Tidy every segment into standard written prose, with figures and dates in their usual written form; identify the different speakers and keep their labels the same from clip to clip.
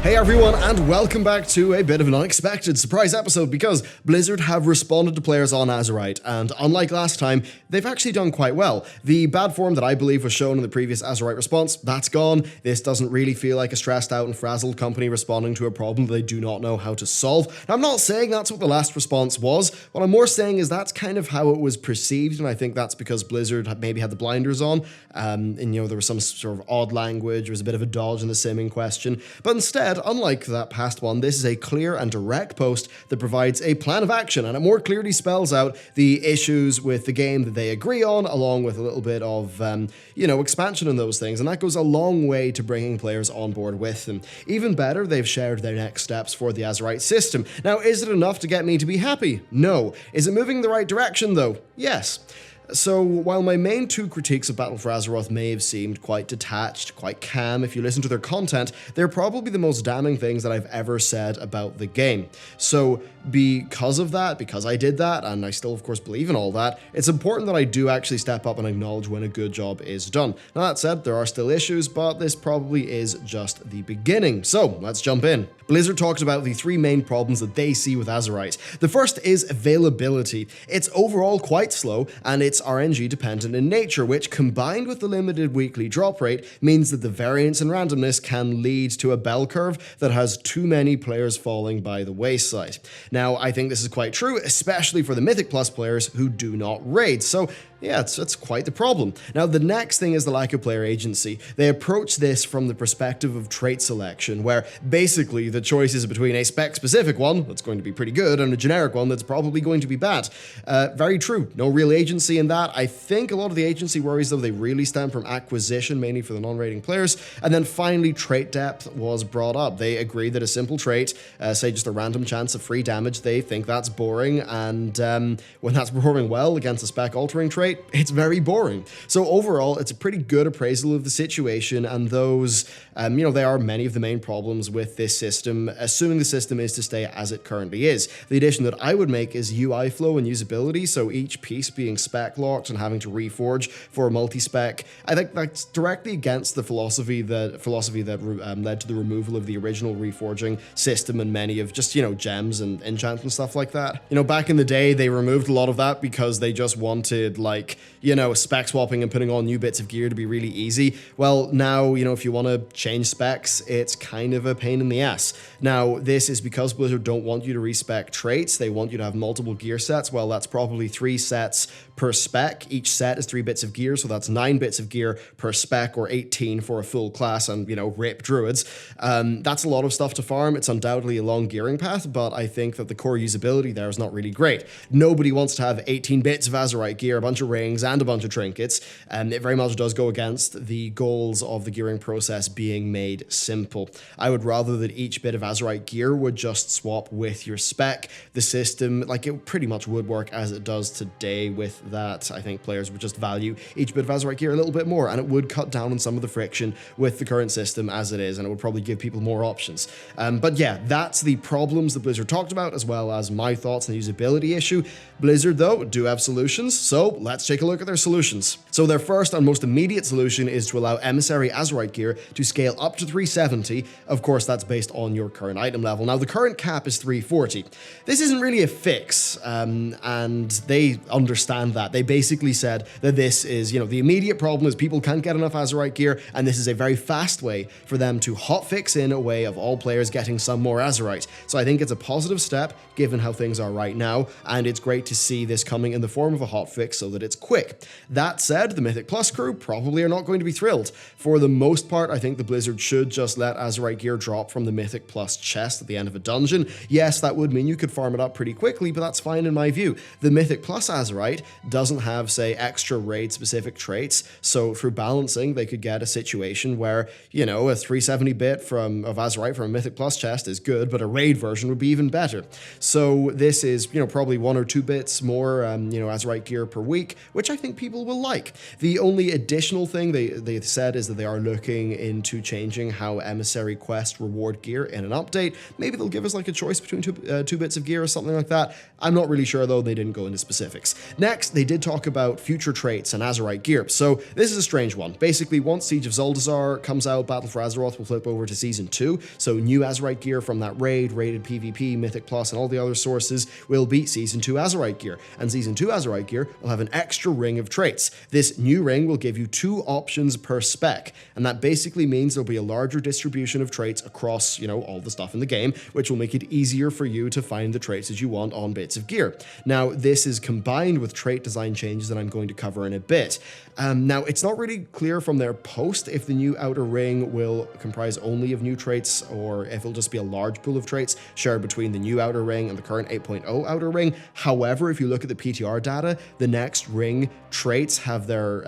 Speaker 1: Hey everyone, and welcome back to a bit of an unexpected surprise episode because Blizzard have responded to players on Azerite, and unlike last time, they've actually done quite well. The bad form that I believe was shown in the previous Azerite response, that's gone. This doesn't really feel like a stressed out and frazzled company responding to a problem they do not know how to solve. Now, I'm not saying that's what the last response was. What I'm more saying is that's kind of how it was perceived, and I think that's because Blizzard maybe had the blinders on, and there was some sort of odd language, there was a bit of a dodge in the simming question, but instead, unlike that past one, this is a clear and direct post that provides a plan of action, and it more clearly spells out the issues with the game that they agree on, along with a little bit of, expansion in those things, and that goes a long way to bringing players on board with them. Even better, they've shared their next steps for the Azerite system. Now, is it enough to get me to be happy? No. Is it moving in the right direction, though? Yes. So, while my main two critiques of Battle for Azeroth may have seemed quite detached, quite calm, if you listen to their content, they're probably the most damning things that I've ever said about the game. So, because of that, because I did that, and I still of course believe in all that, it's important that I do actually step up and acknowledge when a good job is done. Now that said, there are still issues, but this probably is just the beginning. So, let's jump in. Blizzard talked about the three main problems that they see with Azerite. The first is availability. It's overall quite slow, and it's RNG dependent in nature, which combined with the limited weekly drop rate means that the variance and randomness can lead to a bell curve that has too many players falling by the wayside. Now, I think this is quite true, especially for the Mythic Plus players who do not raid, so yeah, it's quite the problem. Now, the next thing is the lack of player agency. They approach this from the perspective of trait selection, where basically the choice is between a spec-specific one that's going to be pretty good and a generic one that's probably going to be bad. Very true. No real agency in that. I think a lot of the agency worries, though, they really stem from acquisition, mainly for the non-raiding players. And then finally, trait depth was brought up. They agree that a simple trait, say just a random chance of free damage, they think that's boring. And when that's performing well against a spec-altering trait, it's very boring. So overall, it's a pretty good appraisal of the situation, and those, they are many of the main problems with this system, assuming the system is to stay as it currently is. The addition that I would make is UI flow and usability, so each piece being spec locked and having to reforge for multi-spec. I think that's directly against the philosophy that led to the removal of the original reforging system and many of just, gems and enchants and stuff like that. Back in the day, they removed a lot of that because they just wanted, spec swapping and putting on new bits of gear to be really easy. Well, now, if you want to change specs, it's kind of a pain in the ass. Now, this is because Blizzard don't want you to respec traits. They want you to have multiple gear sets. Well, that's probably 3 sets per spec. Each set is 3 bits of gear, so that's 9 bits of gear per spec, or 18 for a full class and, rip druids. That's a lot of stuff to farm. It's undoubtedly a long gearing path, but I think that the core usability there is not really great. Nobody wants to have 18 bits of Azerite gear, a bunch of rings, and a bunch of trinkets, and it very much does go against the goals of the gearing process being made simple. I would rather that each bit of Azerite gear would just swap with your spec. The system, it pretty much would work as it does today with that. I think players would just value each bit of Azerite gear a little bit more, and it would cut down on some of the friction with the current system as it is, and it would probably give people more options. But yeah, that's the problems that Blizzard talked about, as well as my thoughts on the usability issue. Blizzard, though, do have solutions, so let's take a look at their solutions. So their first and most immediate solution is to allow Emissary Azerite gear to scale up to 370. Of course, that's based on your current item level. Now, the current cap is 340. This isn't really a fix, and they understand that. They basically said that this is, the immediate problem is people can't get enough Azerite gear, and this is a very fast way for them to hotfix in a way of all players getting some more Azerite. So I think it's a positive step, given how things are right now, and it's great to see this coming in the form of a hotfix so that it's quick. That said, the Mythic Plus crew probably are not going to be thrilled. For the most part, I think the Blizzard should just let Azerite gear drop from the Mythic Plus chest at the end of a dungeon. Yes, that would mean you could farm it up pretty quickly, but that's fine in my view. The Mythic Plus Azerite doesn't have, say, extra raid-specific traits, so through balancing, they could get a situation where, a 370 bit of Azerite from a Mythic Plus chest is good, but a raid version would be even better. So this is, probably 1 or 2 bits more, Azerite gear per week, streak, which I think people will like. The only additional thing they said is that they are looking into changing how Emissary Quest reward gear in an update. Maybe they'll give us like a choice between two bits of gear or something like that. I'm not really sure though, they didn't go into specifics. Next, they did talk about future traits and Azerite gear. So this is a strange one. Basically, once Siege of Zuldazar comes out, Battle for Azeroth will flip over to Season 2. So new Azerite gear from that raid, rated PvP, Mythic Plus, and all the other sources will be Season 2 Azerite gear. And Season 2 Azerite gear will have an extra ring of traits. This new ring will give you 2 options per spec. And that basically means there'll be a larger distribution of traits across, all the stuff in the game, which will make it easier for you to find the traits that you want on bits of gear. Now, this is combined with trait design changes that I'm going to cover in a bit. Now, it's not really clear from their post if the new outer ring will comprise only of new traits or if it'll just be a large pool of traits shared between the new outer ring and the current 8.0 outer ring. However, if you look at the PTR data, the next ring traits have their,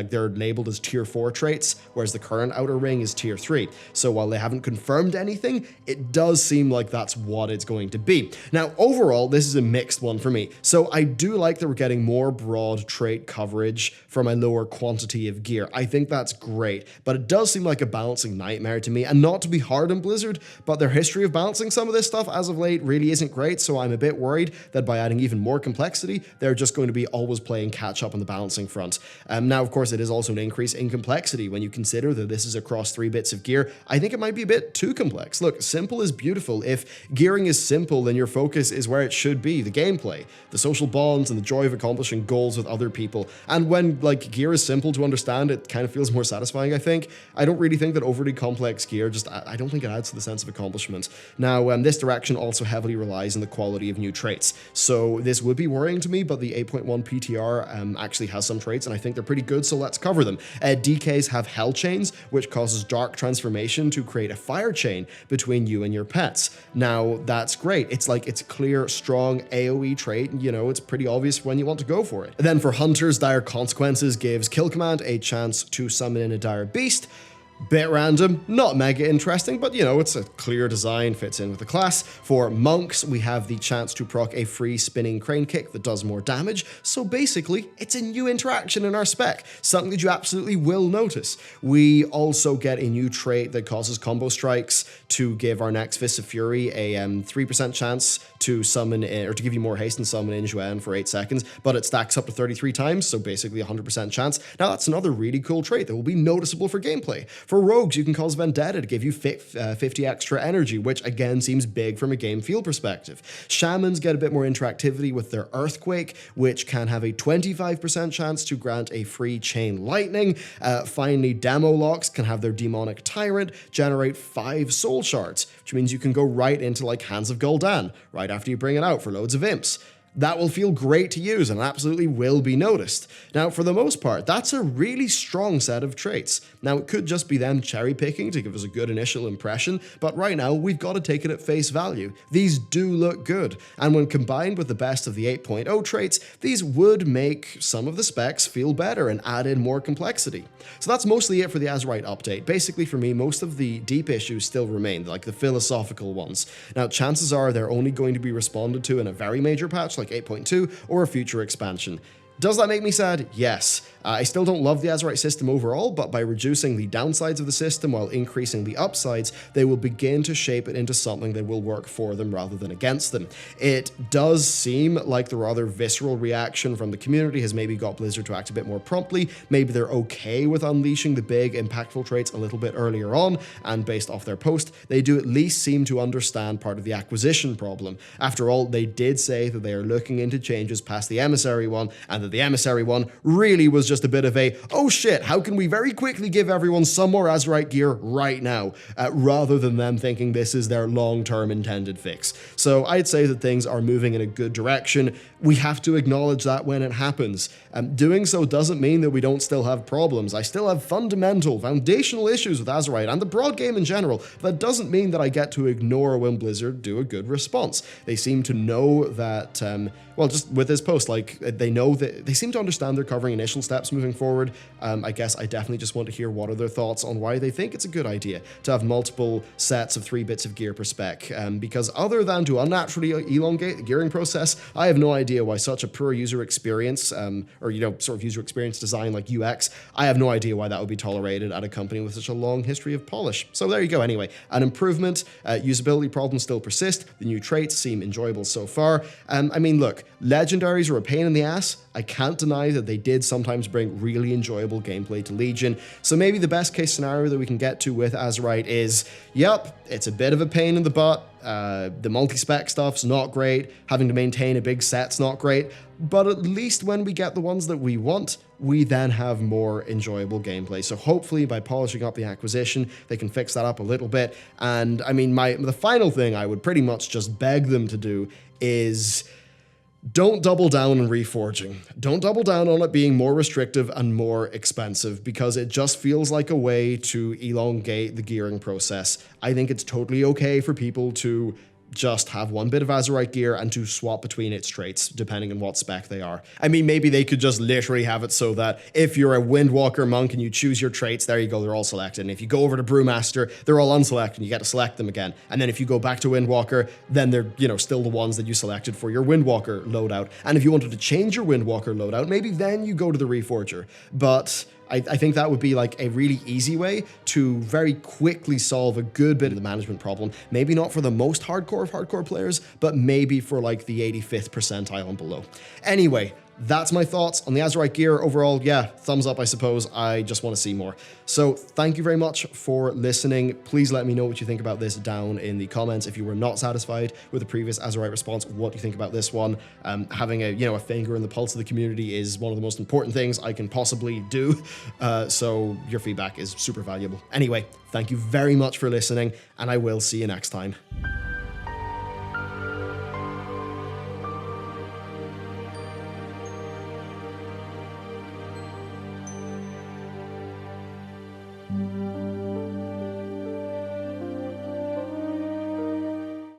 Speaker 1: they're labeled as tier 4 traits, whereas the current outer ring is tier 3. So while they haven't confirmed anything, it does seem like that's what it's going to be. Now, overall, this is a mixed one for me. So I do like that we're getting more broad trait coverage from a lower quantity of gear. I think that's great, but it does seem like a balancing nightmare to me, and not to be hard on Blizzard, but their history of balancing some of this stuff as of late really isn't great, so I'm a bit worried that by adding even more complexity, they're just going to be always playing catch up on the balancing front. Now, of course, it is also an increase in complexity when you consider that this is across 3 bits of gear. I think it might be a bit too complex. Look, simple is beautiful. If gearing is simple, then your focus is where it should be, the gameplay, the social bonds, and the joy of accomplishing goals with other people. And when, gear is simple to understand, it kind of feels more satisfying, I think. I don't really think that overly complex gear, I don't think it adds to the sense of accomplishment. Now, this direction also heavily relies on the quality of new traits. So this would be worrying to me, but the 8.1 PTR actually has some traits, and I think they're pretty good, so let's cover them. DKs have Hell Chains, which causes Dark Transformation to create a fire chain between you and your pets. Now, that's great. It's a clear, strong AoE trait, it's pretty obvious when you want to go for it. Then for Hunters, Dire Consequences gives Kill Command a chance to summon in a dire beast. Bit random, not mega interesting, but it's a clear design, fits in with the class. For Monks, we have the chance to proc a free spinning crane kick that does more damage, so basically, it's a new interaction in our spec, something that you absolutely will notice. We also get a new trait that causes combo strikes to give our next Fist of Fury a 3% chance to summon, or to give you more haste and summon in Juan for 8 seconds, but it stacks up to 33 times, so basically 100% chance. Now that's another really cool trait that will be noticeable for gameplay. For Rogues, you can cause Vendetta to give you 50 extra energy, which again seems big from a game feel perspective. Shamans get a bit more interactivity with their Earthquake, which can have a 25% chance to grant a free Chain Lightning. Finally, Demo Locks can have their Demonic Tyrant generate 5 Soul Shards, which means you can go right into Hands of Gul'dan, right after you bring it out for loads of imps. That will feel great to use and absolutely will be noticed. Now, for the most part, that's a really strong set of traits. Now, it could just be them cherry picking to give us a good initial impression, but right now, we've got to take it at face value. These do look good, and when combined with the best of the 8.0 traits, these would make some of the specs feel better and add in more complexity. So that's mostly it for the Azerite update. Basically, for me, most of the deep issues still remain, like the philosophical ones. Now, chances are they're only going to be responded to in a very major patch, like 8.2 or a future expansion. Does that make me sad? Yes. I still don't love the Azerite system overall, but by reducing the downsides of the system while increasing the upsides, they will begin to shape it into something that will work for them rather than against them. It does seem like the rather visceral reaction from the community has maybe got Blizzard to act a bit more promptly. Maybe they're okay with unleashing the big, impactful traits a little bit earlier on, and based off their post, they do at least seem to understand part of the acquisition problem. After all, they did say that they are looking into changes past the Emissary one, and that the Emissary one really was just a bit of a, oh shit, how can we very quickly give everyone some more Azerite gear right now, rather than them thinking this is their long-term intended fix. So I'd say that things are moving in a good direction. We have to acknowledge that when it happens. Doing so doesn't mean that we don't still have problems. I still have fundamental, foundational issues with Azerite and the broad game in general. That doesn't mean that I get to ignore when Blizzard do a good response. They seem to know that, well, just with this post, they know that they seem to understand they're covering initial steps moving forward. I guess I definitely just want to hear what are their thoughts on why they think it's a good idea to have multiple sets of 3 bits of gear per spec, because other than to unnaturally elongate the gearing process, I have no idea why such a poor user experience, or or, sort of user experience design like UX, I have no idea why that would be tolerated at a company with such a long history of polish. So there you go. Anyway, an improvement. Usability problems still persist. The new traits seem enjoyable so far. I mean, look, legendaries are a pain in the ass. I can't deny that they did sometimes bring really enjoyable gameplay to Legion. So maybe the best case scenario that we can get to with Azerite is, yep, it's a bit of a pain in the butt. The multi-spec stuff's not great. Having to maintain a big set's not great. But at least when we get the ones that we want, we then have more enjoyable gameplay. So hopefully by polishing up the acquisition, they can fix that up a little bit. And I mean, the final thing I would pretty much just beg them to do is don't double down on reforging. Don't double down on it being more restrictive and more expensive, because it just feels like a way to elongate the gearing process. I think it's totally okay for people to just have one bit of Azerite gear and to swap between its traits, depending on what spec they are. I mean, maybe they could just literally have it so that if you're a Windwalker monk and you choose your traits, there you go, they're all selected. And if you go over to Brewmaster, they're all unselected and you get to select them again. And then if you go back to Windwalker, then they're, still the ones that you selected for your Windwalker loadout. And if you wanted to change your Windwalker loadout, maybe then you go to the Reforger. But I think that would be like a really easy way to very quickly solve a good bit of the management problem. Maybe not for the most hardcore of hardcore players, but maybe for like the 85th percentile and below. Anyway, that's my thoughts on the Azerite gear. Overall, yeah, thumbs up, I suppose. I just want to see more. So thank you very much for listening. Please let me know what you think about this down in the comments. If you were not satisfied with the previous Azerite response, what do you think about this one? Having a finger in the pulse of the community is one of the most important things I can possibly do. So your feedback is super valuable. Anyway, thank you very much for listening, and I will see you next time.